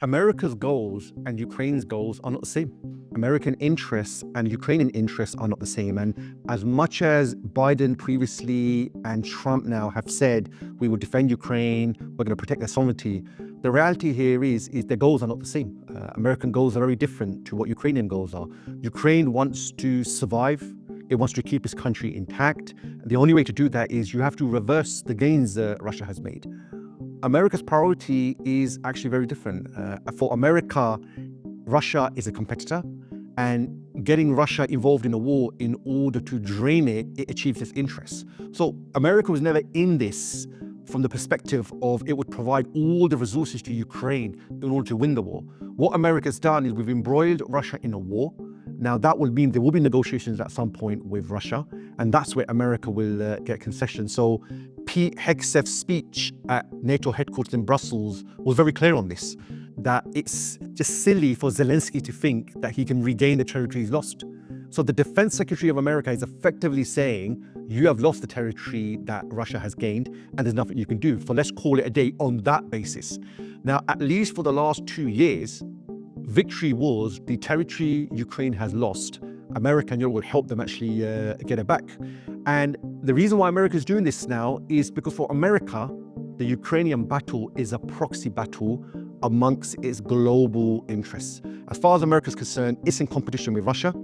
America's goals and Ukraine's goals are not the same. American interests and Ukrainian interests are not the same. And as much as Biden previously and Trump now have said, we will defend Ukraine, we're going to protect their sovereignty, the reality here is their goals are not the same. American goals are very different to what Ukrainian goals are. Ukraine wants to survive. It wants to keep its country intact. The only way to do that is you have to reverse the gains Russia has made. America's priority is actually very different. For America, Russia is a competitor, and getting Russia involved in a war in order to drain it, it achieves its interests. So America was never in this from the perspective of it would provide all the resources to Ukraine in order to win the war. What America's done is we've embroiled Russia in a war. Now that will mean there will be negotiations at some point with Russia, and that's where America will get concessions. So Pete Hegseth's speech at NATO headquarters in Brussels was very clear on this, that it's just silly for Zelensky to think that he can regain the territory he's lost. So the Defense Secretary of America is effectively saying, you have lost the territory that Russia has gained, and there's nothing you can do. So let's call it a day on that basis. Now, at least for the last 2 years, victory wars, the territory Ukraine has lost, America and Europe will help them actually get it back. And the reason why America is doing this now is because for America, the Ukrainian battle is a proxy battle amongst its global interests. As far as America is concerned, it's in competition with Russia.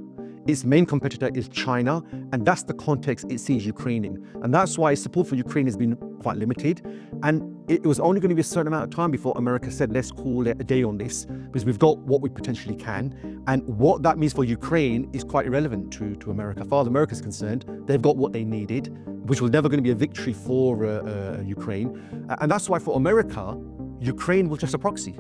Its main competitor is China, and that's the context it sees Ukraine in. And that's why support for Ukraine has been quite limited. And it was only going to be a certain amount of time before America said, let's call it a day on this, because we've got what we potentially can. And what that means for Ukraine is quite irrelevant to America. As far as America is concerned, they've got what they needed, which was never going to be a victory for Ukraine. And that's why for America, Ukraine was just a proxy.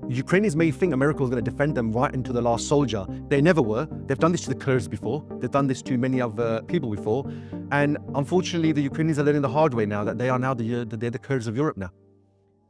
Ukrainians may think America was going to defend them right into the last soldier. They never were. They've done this to the Kurds before. They've done this to many other people before. And unfortunately, the Ukrainians are learning the hard way now that they are now they're the Kurds of Europe now.